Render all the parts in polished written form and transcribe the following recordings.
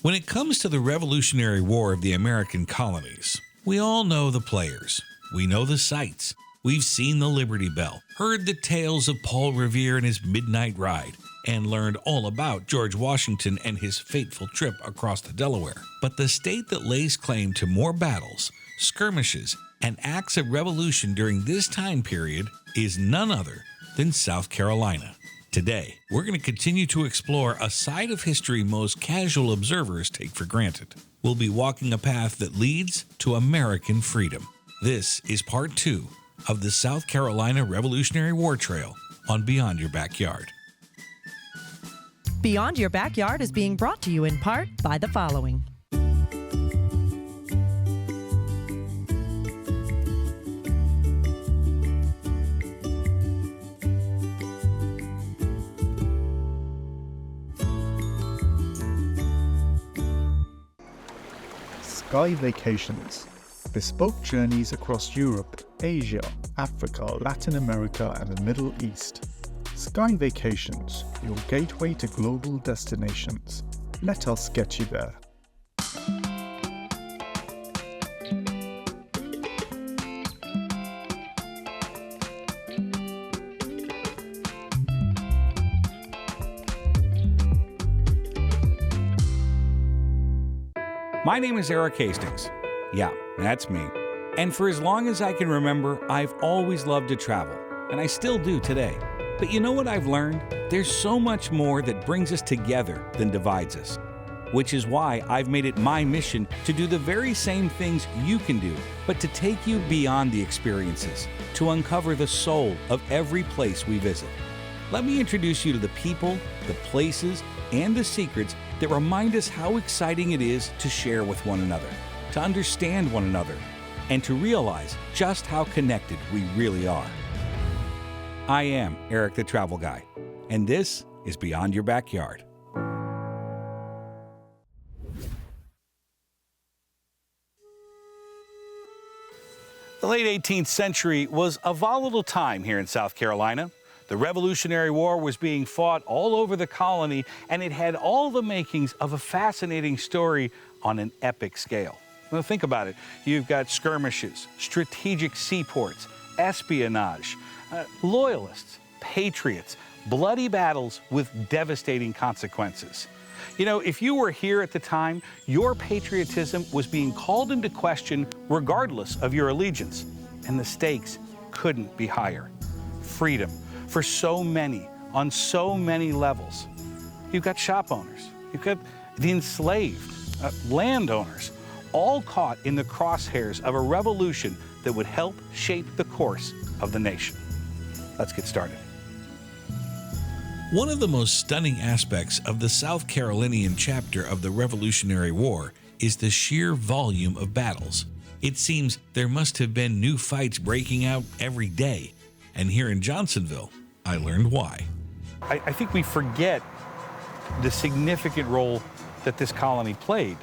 When it comes to the Revolutionary War of the American colonies, we all know the players. We know the sights. We've seen the Liberty Bell, heard the tales of Paul Revere and his midnight ride, and learned all about George Washington and his fateful trip across the Delaware. But the state that lays claim to more battles, skirmishes, and acts of revolution during this time period is none other than South Carolina. Today, we're going to continue to explore a side of history most casual observers take for granted. We'll be walking a path that leads to American freedom. This is part 2 of the South Carolina Revolutionary War Trail on Beyond Your Backyard. Beyond Your Backyard is being brought to you in part by the following. Sky Vacations. Bespoke journeys across Europe, Asia, Africa, Latin America, and the Middle East. Sky Vacations, your gateway to global destinations. Let us get you there. My name is Erik Hastings. Yeah, that's me. And for as long as I can remember, I've always loved to travel, and I still do today. But you know what I've learned? There's so much more that brings us together than divides us. Which is why I've made it my mission to do the very same things you can do, but to take you beyond the experiences, to uncover the soul of every place we visit. Let me introduce you to the people, the places, and the secrets that remind us how exciting it is to share with one another, to understand one another, and to realize just how connected we really are. I am Erik the Travel Guy, and this is Beyond Your Backyard. The late 18th century was a volatile time here in South Carolina. The Revolutionary War was being fought all over the colony, and it had all the makings of a fascinating story on an epic scale. Now think about it. You've got skirmishes, strategic seaports, espionage, loyalists, patriots, bloody battles with devastating consequences. You know, if you were here at the time, your patriotism was being called into question regardless of your allegiance, and the stakes couldn't be higher. Freedom for so many, on so many levels. You've got shop owners, you've got the enslaved, landowners, all caught in the crosshairs of a revolution that would help shape the course of the nation. Let's get started. One of the most stunning aspects of the South Carolinian chapter of the Revolutionary War is the sheer volume of battles. It seems there must have been new fights breaking out every day. And here in Johnsonville, I learned why. I think we forget the significant role that this colony played.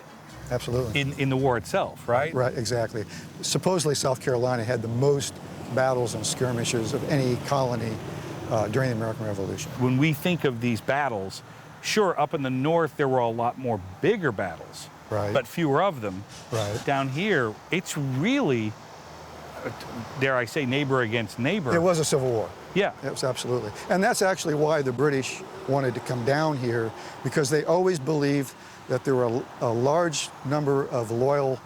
Absolutely. In the war itself, right? Right, exactly. Supposedly South Carolina had the most battles and skirmishes of any colony during the American Revolution. When we think of these battles, sure, up in the north there were a lot more bigger battles, right, but fewer of them. Right. Down here, it's really, dare I say, neighbor against neighbor. It was a civil war. Yeah. It was absolutely. And that's actually why the British wanted to come down here, because they always believed that there were a large number of loyal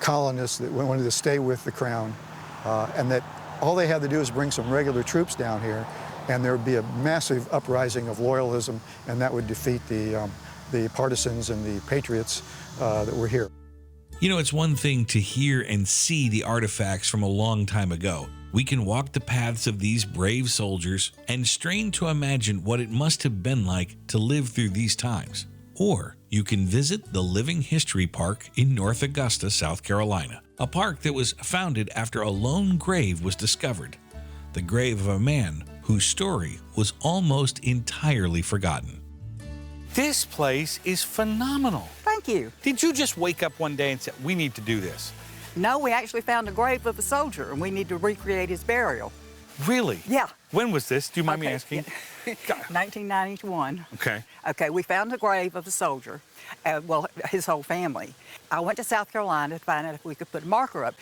colonists that wanted to stay with the crown, and that all they had to do is bring some regular troops down here, and there would be a massive uprising of loyalism, and that would defeat the partisans and the patriots that were here. You know, it's one thing to hear and see the artifacts from a long time ago. We can walk the paths of these brave soldiers and strain to imagine what it must have been like to live through these times. Or you can visit the Living History Park in North Augusta, South Carolina, a park that was founded after a lone grave was discovered, the grave of a man whose story was almost entirely forgotten. This place is phenomenal. Thank you. Did you just wake up one day and say, we need to do this? No, we actually found a grave of a soldier, and we need to recreate his burial. Really? Yeah. When was this? Do you mind me Okay, asking? 1991. Okay. Okay, we found the grave of a soldier, well, his whole family. I went to South Carolina to find out if we could put a marker up.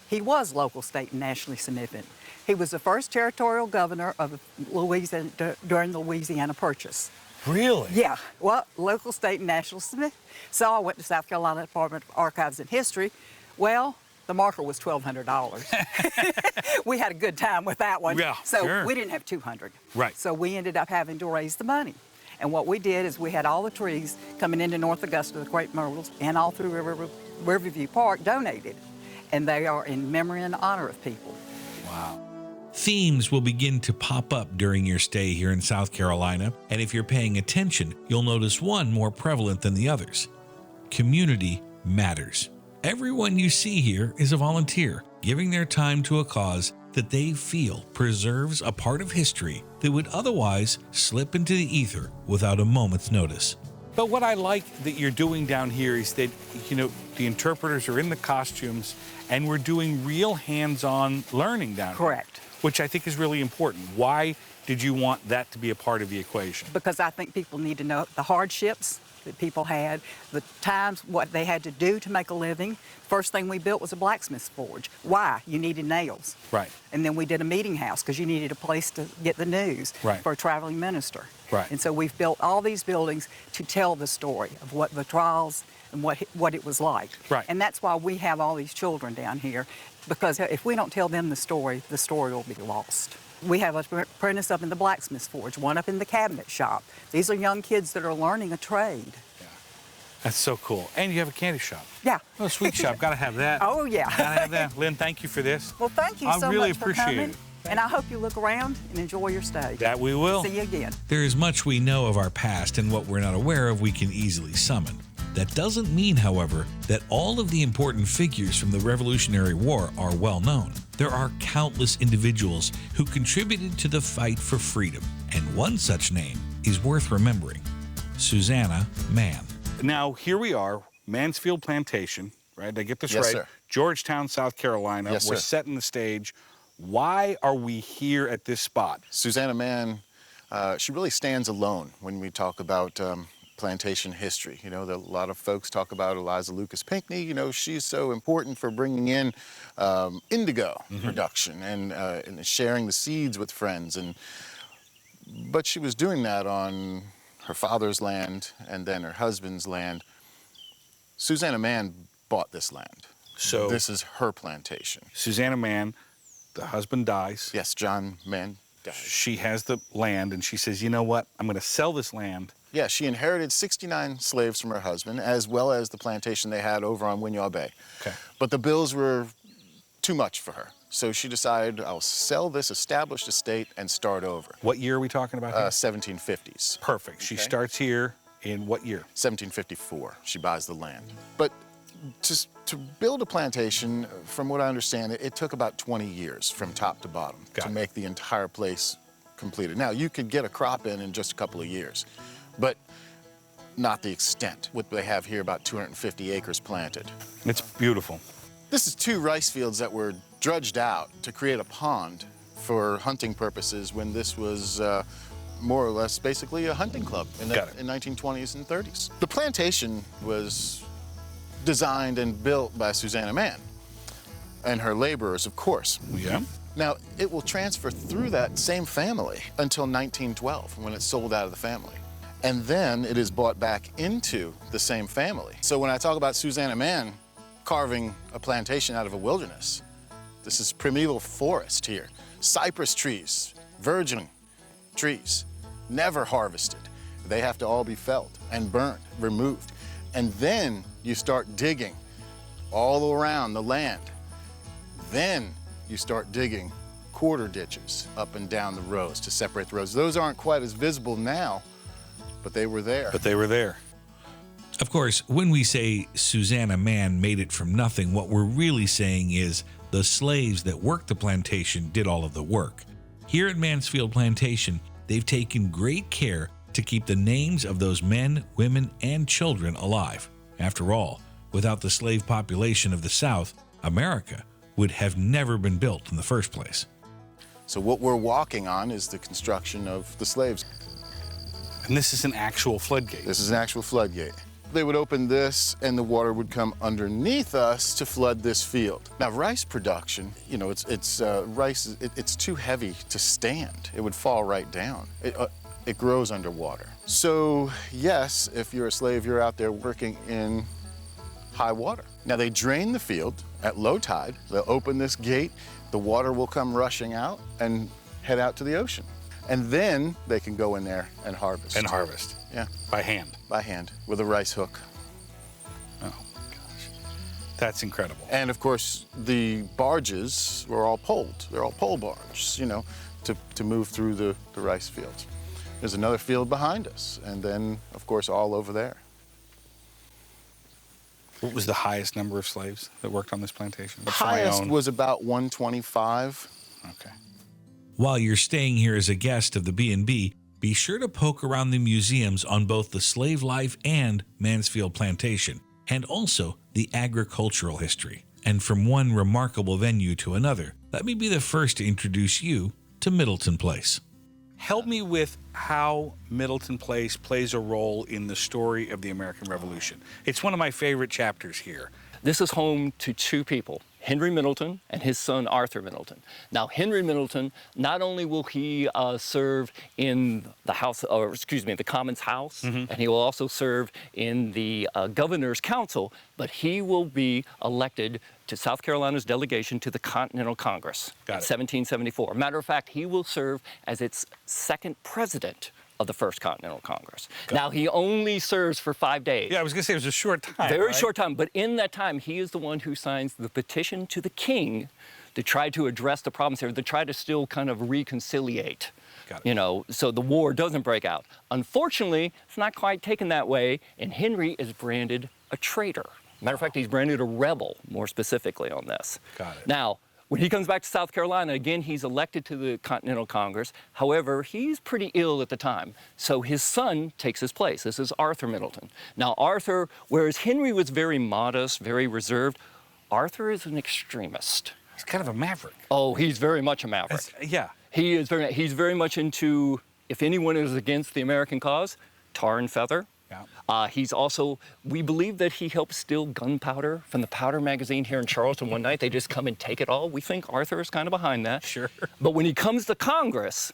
He was local, state, and nationally significant. He was the first territorial governor of Louisiana during the Louisiana Purchase. Really? Yeah, well, local, state, and national significance. So I went to South Carolina Department of Archives and History. Well, the marker was $1,200. We had a good time with that one. Yeah, so sure. we didn't have 200. Right. So we ended up having to raise the money. And what we did is we had all the trees coming into North Augusta, the Great Myrtles, and all through Riverview Park donated. And they are in memory and honor of people. Wow. Themes will begin to pop up during your stay here in South Carolina, and if you're paying attention, you'll notice one more prevalent than the others. Community matters. Everyone you see here is a volunteer, giving their time to a cause that they feel preserves a part of history that would otherwise slip into the ether without a moment's notice. But what I like that you're doing down here is that, the interpreters are in the costumes and we're doing real hands-on learning down here. Correct. Which I think is really important. Why did you want that to be a part of the equation? Because I think people need to know the hardships that people had, the times, what they had to do to make a living. First thing we built was a blacksmith's forge. Why? You needed nails. Right. And then we did a meeting house because you needed a place to get the news Right. for a traveling minister. Right. And so we've built all these buildings to tell the story of what the trials and what it was like. Right. And that's why we have all these children down here, because if we don't tell them the story will be lost. We have an apprentice up in the blacksmith's forge, one up in the cabinet shop. These are young kids that are learning a trade. That's so cool. And you have a candy shop. Yeah. Oh, sweet shop. Got to have that. Oh, yeah. Got to have that. Lynn, thank you for this. Well, thank you I so really much for appreciate coming. it. And I hope you look around and enjoy your stay. That we will. See you again. There is much we know of our past, and what we're not aware of we can easily summon. That doesn't mean, however, that all of the important figures from the Revolutionary War are well known. There are countless individuals who contributed to the fight for freedom, and one such name is worth remembering: Susanna Mann. Now, here we are, Mansfield Plantation, right? Did I get this Yes, right? sir. Georgetown, South Carolina. Yes, We're sir. setting the stage. Why are we here at this spot? Susanna Mann, she really stands alone when we talk about plantation history. A lot of folks talk about Eliza Lucas Pinckney. She's so important for bringing in indigo production and sharing the seeds with friends. But she was doing that on her father's land and then her husband's land. Susanna Mann bought this land. So this is her plantation. Susanna Mann, the husband dies. Yes, John Mann died. She has the land, and she says, you know what? I'm going to sell this land. Yeah, she inherited 69 slaves from her husband, as well as the plantation they had over on Winyaw Bay. Okay. But the bills were too much for her. So she decided, I'll sell this established estate and start over. What year are we talking about here? 1750s. Perfect. She Okay. starts here in what year? 1754, she buys the land. But just to build a plantation, from what I understand, it took about 20 years from top to bottom to make the entire place completed. Now, you could get a crop in just a couple of years, but not the extent. What they have here, about 250 acres planted. It's beautiful. This is 2 rice fields that were dredged out to create a pond for hunting purposes when this was more or less basically a hunting club in the 1920s and 30s. The plantation was designed and built by Susanna Mann and her laborers, of course. Yeah. Now, it will transfer through that same family until 1912, when it's sold out of the family. And then it is bought back into the same family. So when I talk about Susanna Mann carving a plantation out of a wilderness, this is primeval forest here. Cypress trees, virgin trees, never harvested. They have to all be felled and burnt, removed. And then you start digging all around the land. Then you start digging quarter ditches up and down the rows to separate the rows. Those aren't quite as visible now, but they were there. But they were there. Of course, when we say Susanna Mann made it from nothing, what we're really saying is the slaves that worked the plantation did all of the work. Here at Mansfield Plantation, they've taken great care to keep the names of those men, women, and children alive. After all, without the slave population of the South, America would have never been built in the first place. So what we're walking on is the construction of the slaves. And this is an actual floodgate. This is an actual floodgate. They would open this and the water would come underneath us to flood this field. Now rice production, you know, rice, it's too heavy to stand. It would fall right down. It grows underwater. So yes, if you're a slave, you're out there working in high water. Now they drain the field at low tide. They'll open this gate, the water will come rushing out and head out to the ocean. And then they can go in there and harvest. And harvest. Yeah. By hand. By hand, with a rice hook. Oh, gosh. That's incredible. And of course, the barges were all poled. They're all pole barges, you know, to move through the rice fields. There's another field behind us, and then, of course, all over there. What was the highest number of slaves that worked on this plantation? The highest was about 125. Okay. While you're staying here as a guest of the B&B, be sure to poke around the museums on both the slave life and Mansfield Plantation, and also the agricultural history. And from one remarkable venue to another, let me be the first to introduce you to Middleton Place. Help me with how Middleton Place plays a role in the story of the American Revolution. It's one of my favorite chapters here. This is home to two people, Henry Middleton and his son Arthur Middleton. Now, Henry Middleton, not only will he serve in the House, or excuse me, the Commons House, and he will also serve in the Governor's Council, but he will be elected to South Carolina's delegation to the Continental Congress in 1774. Matter of fact, he will serve as its second president of the First Continental Congress. Now, he only serves for 5 days. Yeah, I was going to say it was a short time. Very short time, but in that time, he is the one who signs the petition to the king to try to address the problems here, to try to still kind of reconciliate, you know, so the war doesn't break out. Unfortunately, it's not quite taken that way, and Henry is branded a traitor. Matter of fact, he's branded a rebel, more specifically on this. Got it. Now, when he comes back to South Carolina, again, he's elected to the Continental Congress. However, he's pretty ill at the time, so his son takes his place. This is Arthur Middleton. Now, Arthur, whereas Henry was very modest, very reserved, Arthur is an extremist. He's kind of a maverick. Oh, he's very much a maverick. Yeah. He's very much into, if anyone is against the American cause, tar and feather. Yeah. He's also, we believe that he helped steal gunpowder from the powder magazine here in Charleston one night. They just come and take it all. We think Arthur is kind of behind that. Sure. But when he comes to Congress,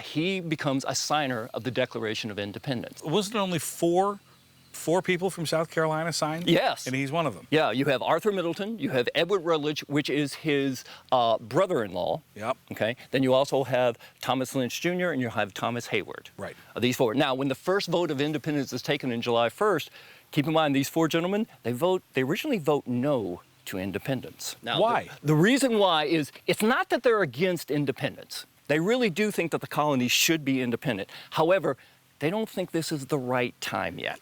he becomes a signer of the Declaration of Independence. Wasn't it only four people from South Carolina signed? Yes. And he's one of them. Yeah, you have Arthur Middleton, you have Edward Rutledge, which is his brother-in-law. Yep. Okay. Then you also have Thomas Lynch Jr. and you have Thomas Hayward. Right. These four. Now, when the first vote of independence is taken in July 1st, keep in mind these four gentlemen, they originally vote no to independence. Now, why? The reason why is it's not that they're against independence. They really do think that the colonies should be independent. However, they don't think this is the right time yet.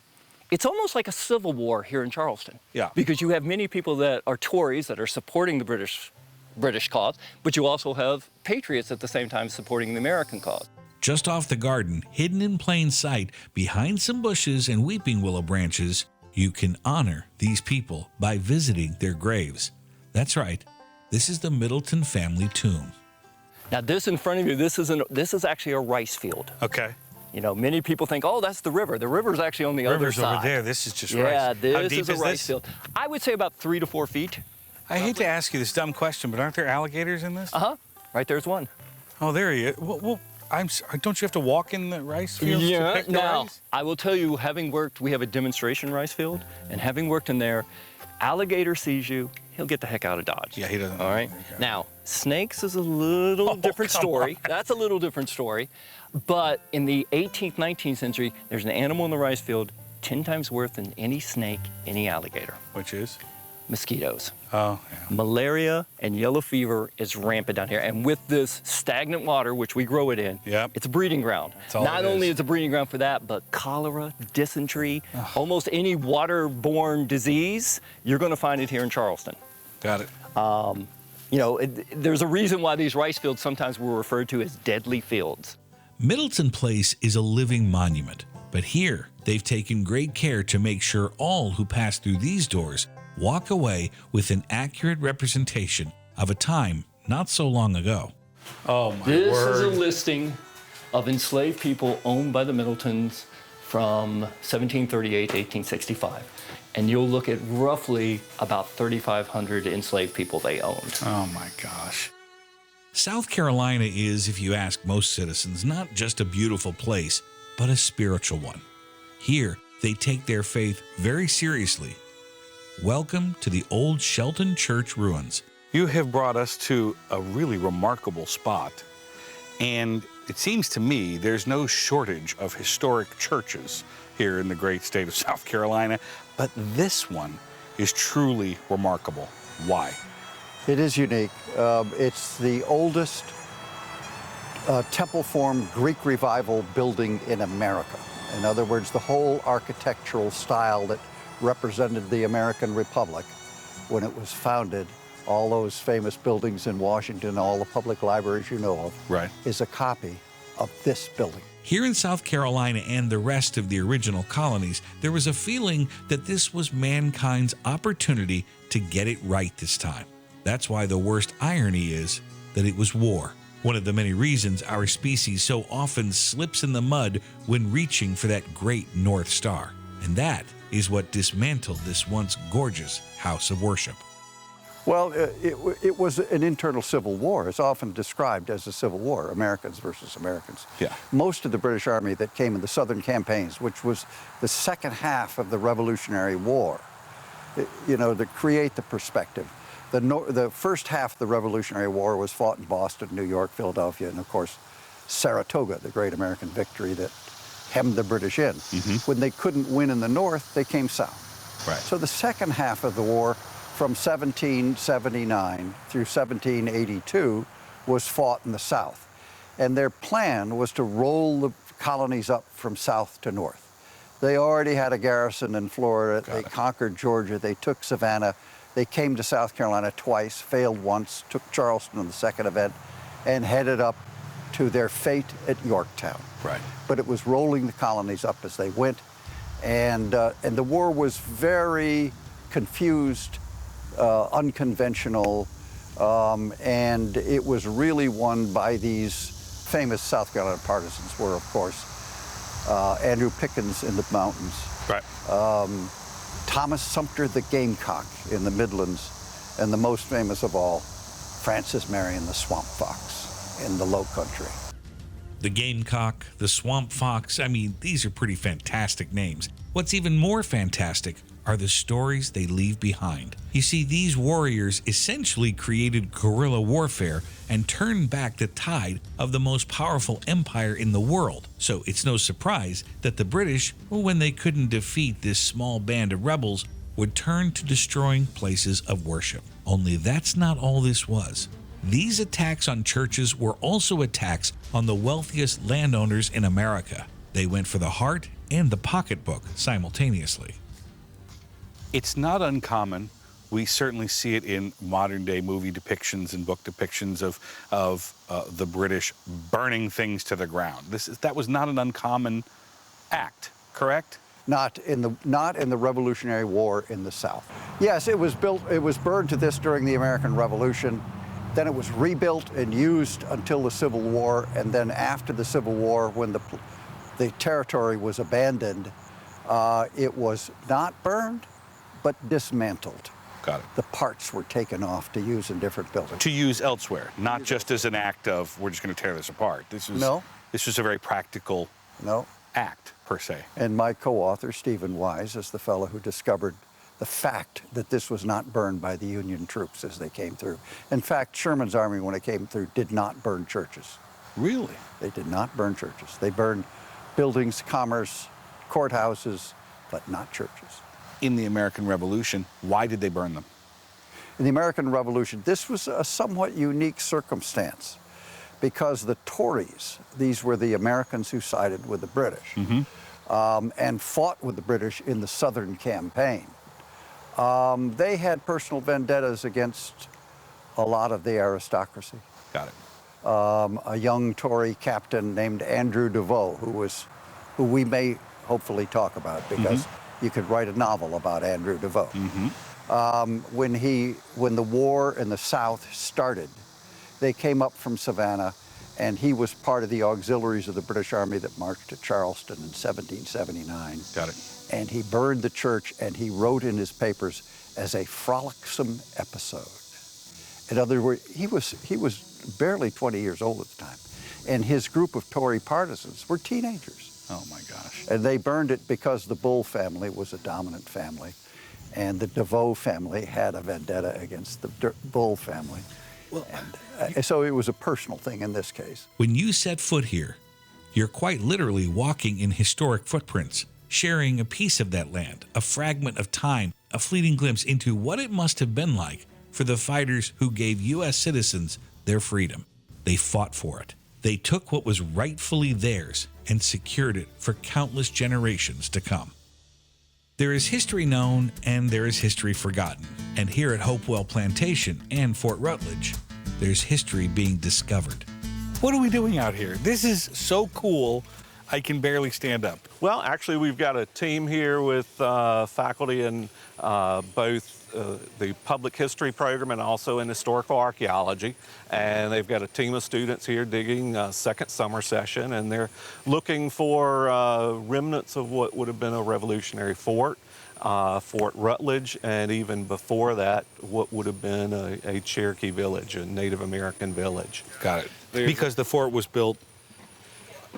It's almost like a civil war here in Charleston. Yeah. Because you have many people that are Tories that are supporting the British cause, but you also have patriots at the same time supporting the American cause. Just off the garden, hidden in plain sight, behind some bushes and weeping willow branches, you can honor these people by visiting their graves. That's right, this is the Middleton family tomb. Now this in front of you, this is actually a rice field. Okay. You know, many people think, oh, that's the river. The river's actually on the other side. Over there. This is just rice. Yeah, How this deep is a rice field. I would say about 3 to 4 feet. I hate to ask you this dumb question, but aren't there alligators in this? Uh-huh. Right there's one. Oh, there he is. Well, I'm sorry. Don't you have to walk in the rice fields to pick the now, rice? I will tell you, having worked, we have a demonstration rice field, and having worked in there, alligator sees you, he'll get the heck out of Dodge. Yeah, he doesn't. All right? Okay. Now, snakes is a little different story. That's a little different story. But in the 18th, 19th century, there's an animal in the rice field 10 times worse than any snake, any alligator. Which is? Mosquitoes. Oh, yeah. Malaria and yellow fever is rampant down here. And with this stagnant water, which we grow it in, it's a breeding ground. Not only is it a breeding ground for that, but cholera, dysentery, almost any waterborne disease, you're going to find it here in Charleston. Got it. You know, there's a reason why these rice fields sometimes were referred to as deadly fields. Middleton Place is a living monument, but here they've taken great care to make sure all who pass through these doors walk away with an accurate representation of a time not so long ago. Oh, my This word. is a listing of enslaved people owned by the Middletons from 1738 to 1865. And you'll look at roughly about 3,500 enslaved people they owned. Oh, my gosh. South Carolina is, if you ask most citizens, not just a beautiful place, but a spiritual one. Here, they take their faith very seriously. Welcome to the old Shelton Church ruins. You have brought us to a really remarkable spot, and it seems to me there's no shortage of historic churches here in the great state of South Carolina, but this one is truly remarkable. Why? It is unique. It's the oldest temple-formed Greek Revival building in America. In other words, the whole architectural style that represented the American Republic when it was founded, all those famous buildings in Washington, all the public libraries you know of, Right. is a copy of this building. Here in South Carolina and the rest of the original colonies, there was a feeling that this was mankind's opportunity to get it right this time. That's why the worst irony is that it was war. One of the many reasons our species so often slips in the mud when reaching for that great North Star. And that is what dismantled this once gorgeous house of worship. Well, it was an internal civil war. It's often described as a civil war, Americans versus Americans. Yeah. Most of the British Army that came in the southern campaigns, which was the second half of the Revolutionary War, to create the perspective. The first half of the Revolutionary War was fought in Boston, New York, Philadelphia, and of course, Saratoga, the great American victory that hemmed the British in. When they couldn't win in the north, they came south. Right. So the second half of the war, from 1779 through 1782, was fought in the south. And their plan was to roll the colonies up from south to north. They already had a garrison in Florida. They conquered Georgia. They took Savannah. They came to South Carolina twice, failed once, took Charleston in the second event, and headed up to their fate at Yorktown. Right. But it was rolling the colonies up as they went. And the war was very confused, unconventional, and it was really won by these famous South Carolina partisans were, of course, Andrew Pickens in the mountains, Right. Thomas Sumter the Gamecock in the Midlands, and the most famous of all, Francis Marion the Swamp Fox in the Low Country. The Gamecock, the Swamp Fox, I mean, these are pretty fantastic names. What's even more fantastic are the stories they leave behind. You see, these warriors essentially created guerrilla warfare and turned back the tide of the most powerful empire in the world. So it's no surprise that the British, when they couldn't defeat this small band of rebels, would turn to destroying places of worship. Only that's not all this was. These attacks on churches were also attacks on the wealthiest landowners in America. They went for the heart and the pocketbook simultaneously. It's not uncommon. We certainly see it in modern day movie depictions and book depictions of the British burning things to the ground. That was not an uncommon act, correct? Not in the Revolutionary War in the South. Yes, it was burned to this during the American Revolution. Then it was rebuilt and used until the Civil War, and then after the Civil War, when the territory was abandoned, it was not burned, but dismantled. Got it. The parts were taken off to use in different buildings. To use elsewhere, not just as an act of, we're just going to tear this apart. This was a very practical act, per se. And my co-author, Stephen Wise, is the fellow who discovered the fact that this was not burned by the Union troops as they came through. In fact, Sherman's army, when it came through, did not burn churches. Really? They did not burn churches. They burned buildings, commerce, courthouses, but not churches. In the American Revolution, why did they burn them? In the American Revolution, this was a somewhat unique circumstance because the Tories, these were the Americans who sided with the British and fought with the British in the Southern campaign. They had personal vendettas against a lot of the aristocracy. Got it. A young Tory captain named Andrew Devoe, who we may hopefully talk about because you could write a novel about Andrew Devoe. When the war in the South started, They came up from Savannah, and he was part of the auxiliaries of the British Army that marched to Charleston in 1779. Got it. And he burned the church, and he wrote in his papers as a frolicsome episode. In other words, he was barely 20 years old at the time, and his group of Tory partisans were teenagers. Oh my gosh. And they burned it because the Bull family was a dominant family, and the DeVoe family had a vendetta against the Bull family. Well, and so it was a personal thing in this case. When you set foot here, you're quite literally walking in historic footprints, sharing a piece of that land, a fragment of time, a fleeting glimpse into what it must have been like for the fighters who gave U.S. citizens their freedom. They fought for it. They took what was rightfully theirs and secured it for countless generations to come. There is history known and there is history forgotten. And here at Hopewell Plantation and Fort Rutledge, there's history being discovered. What are we doing out here? This is so cool, I can barely stand up. Well, actually, we've got a team here with faculty in both the public history program and also in historical archaeology. And they've got a team of students here digging second summer session, and they're looking for remnants of what would have been a Revolutionary fort, Fort Rutledge, and even before that, what would have been a Cherokee village, a Native American village. Got it. Because the fort was built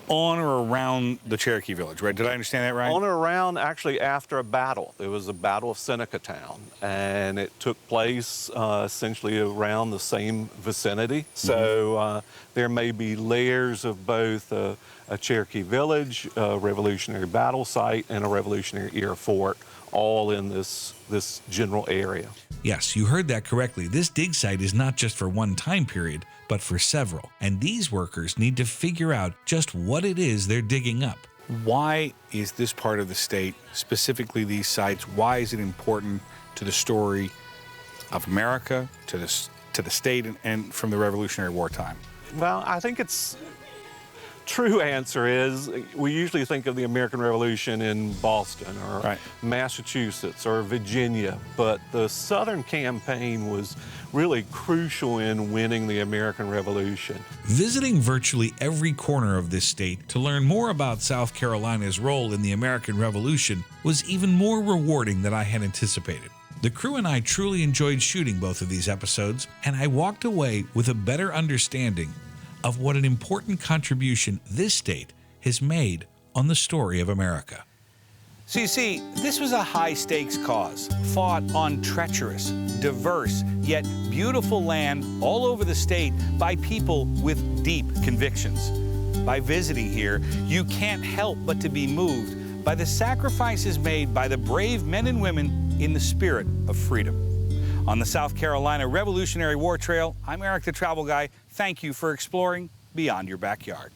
on or around the Cherokee village, right? Did I understand that right? On or around, actually, after a battle. There was a Battle of Seneca Town, and it took place essentially around the same vicinity. So there may be layers of both a Cherokee village, a Revolutionary battle site, and a Revolutionary era fort, all in this general area. Yes, you heard that correctly. This dig site is not just for one time period, but for several. And these workers need to figure out just what it is they're digging up. Why is this part of the state, specifically these sites, why is it important to the story of America, to the state, and from the Revolutionary War time? Well, I think it's true answer is we usually think of the American Revolution in Boston or Massachusetts or Virginia, but the Southern campaign was really crucial in winning the American Revolution. Visiting virtually every corner of this state to learn more about South Carolina's role in the American Revolution was even more rewarding than I had anticipated. The crew and I truly enjoyed shooting both of these episodes, and I walked away with a better understanding of what an important contribution this state has made on the story of America. So you see, this was a high-stakes cause, fought on treacherous, diverse, yet beautiful land all over the state by people with deep convictions. By visiting here, you can't help but to be moved by the sacrifices made by the brave men and women in the spirit of freedom. On the South Carolina Revolutionary War Trail, I'm Erik the Travel Guy. Thank you for exploring beyond your backyard.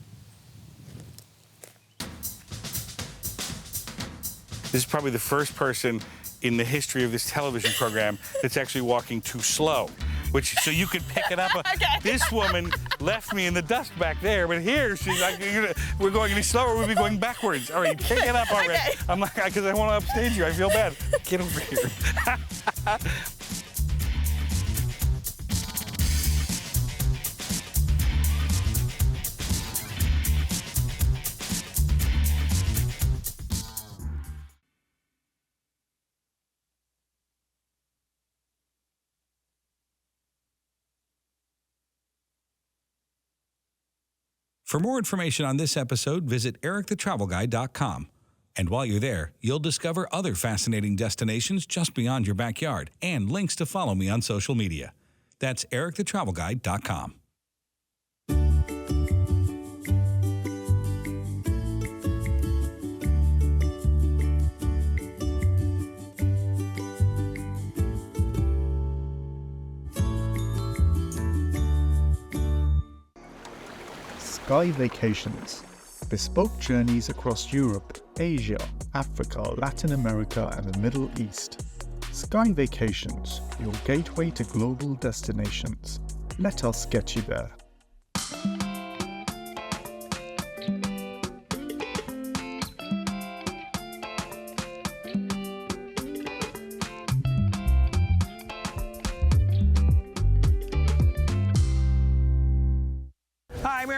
This is probably the first person in the history of this television program that's actually walking too slow, so you could pick it up. Okay. This woman left me in the dust back there, but here she's like, we're going any slower, we'll be going backwards. All right, pick it up already. Okay. I'm like, because I want to upstage you, I feel bad. Get over here. For more information on this episode, visit erikthetravelguy.com. And while you're there, you'll discover other fascinating destinations just beyond your backyard and links to follow me on social media. That's erikthetravelguy.com. Sky Vacations. Bespoke journeys across Europe, Asia, Africa, Latin America, and the Middle East. Sky Vacations, your gateway to global destinations. Let us get you there.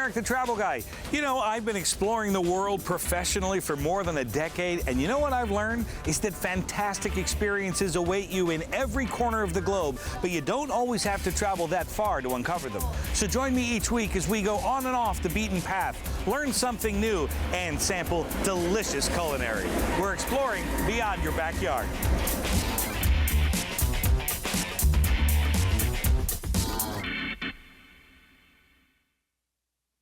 Erik the Travel Guy. You know, I've been exploring the world professionally for more than a decade, and you know what I've learned? Is that fantastic experiences await you in every corner of the globe, but you don't always have to travel that far to uncover them. So join me each week as we go on and off the beaten path, learn something new, and sample delicious culinary. We're exploring beyond your backyard.